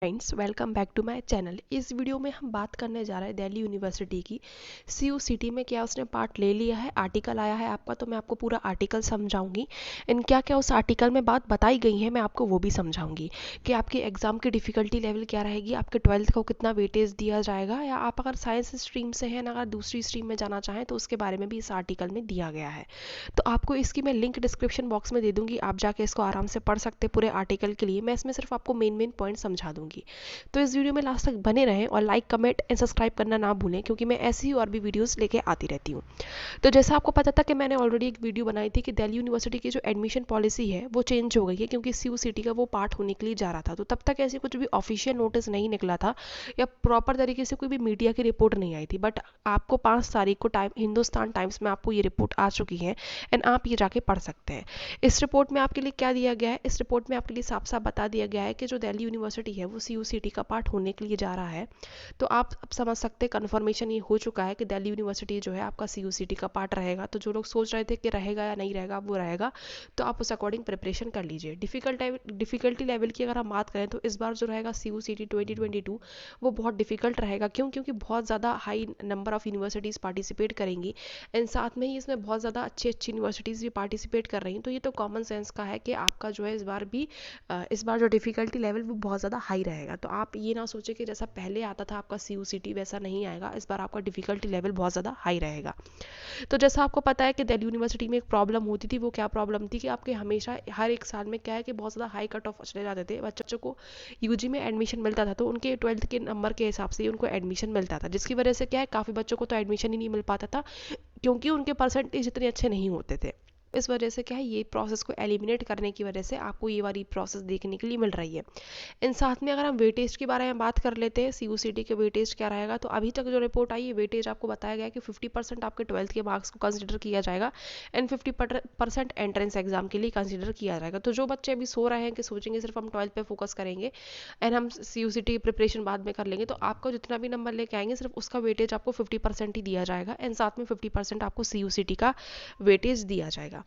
Friends, welcome back to my channel. इस video में हम बात करने जा रहे हैं दिल्ली यूनिवर्सिटी की CUCT में क्या उसने पार्ट ले लिया है। आर्टिकल आया है आपका, तो मैं आपको पूरा आर्टिकल समझाऊंगी। इन क्या क्या उस आर्टिकल में बात बताई गई है मैं आपको वो भी समझाऊंगी कि आपके एग्जाम की डिफिकल्टी लेवल क्या रहेगी, आपके 12th को कितना वेटेज दिया जाएगा, या आप अगर साइंस स्ट्रीम से हैं अगर दूसरी स्ट्रीम में जाना चाहें तो उसके बारे में भी इस आर्टिकल में दिया गया है। तो आपको इसकी मैं लिंक डिस्क्रिप्शन बॉक्स में दे दूंगी, आप जाके इसको आराम से पढ़ सकते पूरे आर्टिकल के लिए। मैं इसमें सिर्फ आपको मेन पॉइंट समझा दूंगी। तो इस वीडियो में लास्ट तक बने रहें और लाइक कमेंट एंड सब्सक्राइब करना ना भूलें, क्योंकि मैं ऐसी ही और भी वीडियोस लेके आती रहती हूँ। तो जैसा आपको पता था कि मैंने ऑलरेडी एक वीडियो बनाई थी कि दिल्ली यूनिवर्सिटी की जो एडमिशन पॉलिसी है वो चेंज हो गई है, क्योंकि CUCT का वो पार्ट होने के लिए जा रहा था। तो तब तक ऐसे कुछ भी ऑफिशियल नोटिस नहीं निकला था या प्रॉपर तरीके से कोई भी मीडिया की रिपोर्ट नहीं आई थी। बट आपको 5 तारीख को हिंदुस्तान टाइम्स में आपको ये रिपोर्ट आ चुकी है एंड आप ये जाके पढ़ सकते हैं। इस रिपोर्ट में आपके लिए क्या दिया गया है, इस रिपोर्ट में आपके लिए साफ साफ बता दिया गया है कि जो दिल्ली यूनिवर्सिटी है वो CUCT का पार्ट होने के लिए जा रहा है। तो आप अब समझ सकते हैं, कन्फर्मेशन ये हो चुका है कि दिल्ली यूनिवर्सिटी जो है आपका CUCT का पार्ट रहेगा। तो जो लोग सोच रहे थे कि रहेगा या नहीं रहेगा, वो रहेगा। तो आप उस अकॉर्डिंग प्रिपरेशन कर लीजिए। डिफिकल्टी लेवल की अगर हम बात करें तो इस बार जो रहेगा CUCT 2022 वो बहुत डिफिकल्ट रहेगा। क्यों? क्योंकि बहुत ज़्यादा high number of universities participate करेंगी एंड साथ में ही इसमें बहुत ज़्यादा अच्छी अच्छी यूनिवर्सिटीज़ भी पार्टिसिपेट कर रही हैं। तो ये तो कॉमन सेंस का है कि आपका जो है इस बार जो डिफिकल्टी लेवल वो बहुत ज़्यादा हाई रहेगा। तो आप ये ना सोचे कि जैसा पहले आता था आपका CUCT वैसा नहीं आएगा। इस बार आपका डिफिकल्टी लेवल बहुत ज़्यादा हाई रहेगा। तो जैसा आपको पता है कि दिल्ली यूनिवर्सिटी में एक प्रॉब्लम होती थी, वो क्या प्रॉब्लम थी कि आपके हमेशा हर एक साल में क्या है कि बहुत ज़्यादा हाई कट ऑफ चले जाते थे। बच्चों को UG में एडमिशन मिलता था तो उनके 12th के नंबर के हिसाब से ही उनको एडमिशन मिलता था, जिसकी वजह से क्या है काफ़ी बच्चों को तो एडमिशन ही नहीं मिल पाता था, क्योंकि उनके परसेंटेज इतने अच्छे नहीं होते थे। इस वजह से क्या है, ये प्रोसेस को एलिमिनेट करने की वजह से आपको ये वाली प्रोसेस देखने के लिए मिल रही है। इन साथ में अगर हम वेटेज के बारे में बात कर लेते हैं, CUCT के वेटेज क्या रहेगा, तो अभी तक जो रिपोर्ट आई है वेटेज आपको बताया गया कि 50% आपके 12th के मार्क्स को कंसिडर किया जाएगा एंड 50% एंट्रेंस एग्जाम के लिए कंसिडर किया जाएगा। तो जो बच्चे अभी सो रहे हैं कि सोचेंगे सिर्फ हम 12th पे फोकस करेंगे एंड हम CUCT प्रिपरेशन बाद में कर लेंगे, तो आपका जितना भी नंबर लेके आएंगे सिर्फ उसका वेटेज आपको 50% ही दिया जाएगा एंड साथ में 50% आपको CUCT का वेटेज दिया जाएगा।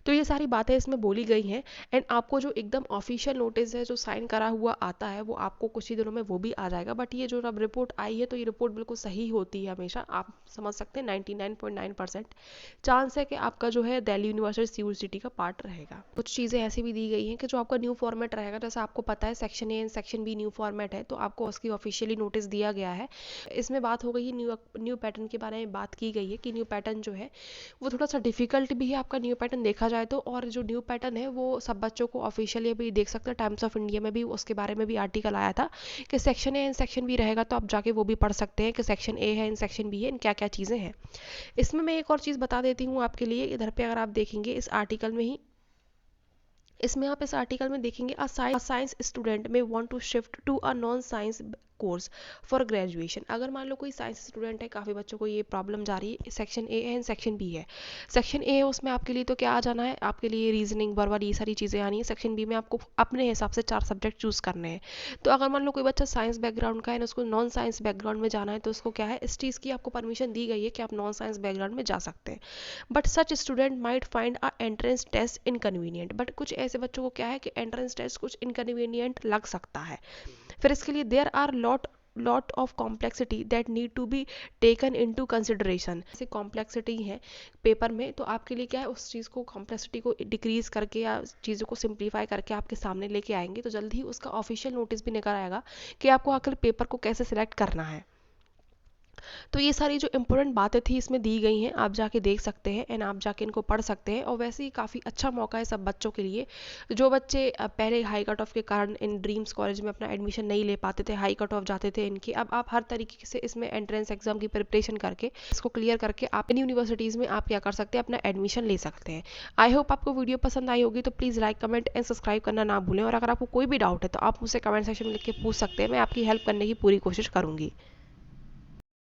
तो ये सारी बातें इसमें बोली गई हैं एंड आपको जो एकदम ऑफिशियल नोटिस है जो साइन करा हुआ आता है वो आपको कुछ ही दिनों में वो भी आ जाएगा। बट ये जो अब रिपोर्ट आई है तो ये रिपोर्ट बिल्कुल सही होती है हमेशा। आप समझ सकते हैं 99.9% चांस है कि आपका जो है दिल्ली यूनिवर्सिटी CUCT का पार्ट रहेगा। कुछ चीज़ें ऐसी भी दी गई हैं कि जो आपका न्यू फॉर्मेट रहेगा, जैसा आपको पता है section A and section B new format है, तो आपको उसकी ऑफिशियली नोटिस दिया गया है। इसमें बात हो गई न्यू पैटर्न के बारे में बात की गई है कि न्यू पैटर्न जो है वो थोड़ा सा डिफिकल्ट भी है आपका न्यू पैटर्न देखा जाए तो। और जो न्यू पैटर्न है वो सब बच्चों को ऑफिशियली अभी देख सकते हैं, टाइम्स ऑफ इंडिया में भी उसके बारे में भी आर्टिकल आया था कि section A and section B रहेगा। तो आप जाके वो भी पढ़ सकते हैं कि सेक्शन A है एंड सेक्शन B है एंड क्या क्या चीज़ें हैं। इसमें मैं एक और चीज़ बता देती हूँ आपके लिए। इधर पे अगर आप देखेंगे इस आर्टिकल में ही, इसमें आप इस आर्टिकल में देखेंगे a science student may want to shift to a non science course for graduation. अगर मान लो कोई साइंस स्टूडेंट है, काफ़ी बच्चों को ये प्रॉब्लम जा रही है, सेक्शन A है एंड सेक्शन B है। सेक्शन A है उसमें आपके लिए तो क्या आ जाना है, आपके लिए रीजनिंग वर्बल ये सारी चीज़ें आनी है। सेक्शन B में आपको अपने हिसाब से 4 सब्जेक्ट चूज़ करने हैं। तो अगर मान लो कोई बच्चा साइंस बैकग्राउंड का है ना, उसको नॉन साइंस बैकग्राउंड में जाना है, तो उसको क्या है इस चीज़ की आपको परमिशन दी गई है कि आप नॉन साइंस बैकग्राउंड में जा सकते हैं। But such student might find a entrance test inconvenient. But कुछ ऐसे बच्चों को क्या है कि एंट्रेंस टेस्ट कुछ इनकन्वीनियंट लग सकता है। फिर इसके लिए there are lot of complexity that need to be taken into consideration. ऐसी कॉम्प्लेक्सिटी है पेपर में, तो आपके लिए क्या है उस चीज़ को कॉम्प्लेक्सिटी को डिक्रीज करके या चीज़ों को सिंप्लीफाई करके आपके सामने लेके आएंगे। तो जल्द ही उसका ऑफिशियल नोटिस भी निकल आएगा कि आपको आखिर पेपर को कैसे सिलेक्ट करना है। तो ये सारी जो इंपॉर्टेंट बातें थी इसमें दी गई हैं, आप जाके देख सकते हैं एंड आप जाके इनको पढ़ सकते हैं। और वैसे ही काफ़ी अच्छा मौका है सब बच्चों के लिए जो बच्चे पहले हाई कट ऑफ के कारण इन ड्रीम्स कॉलेज में अपना एडमिशन नहीं ले पाते थे, हाई कट ऑफ जाते थे इनकी। अब आप हर तरीके से इसमें एंट्रेंस एग्जाम की प्रिपरेशन करके इसको क्लियर करके आप इन यूनिवर्सिटीज़ में आप क्या कर सकते हैं, अपना एडमिशन ले सकते हैं। आई होप आपको वीडियो पसंद आई होगी, तो please like comment and subscribe करना ना भूलें। और अगर आपको कोई भी डाउट है तो आप मुझसे कमेंट सेक्शन में लिख के पूछ सकते हैं, मैं आपकी हेल्प करने की पूरी कोशिश करूँगी।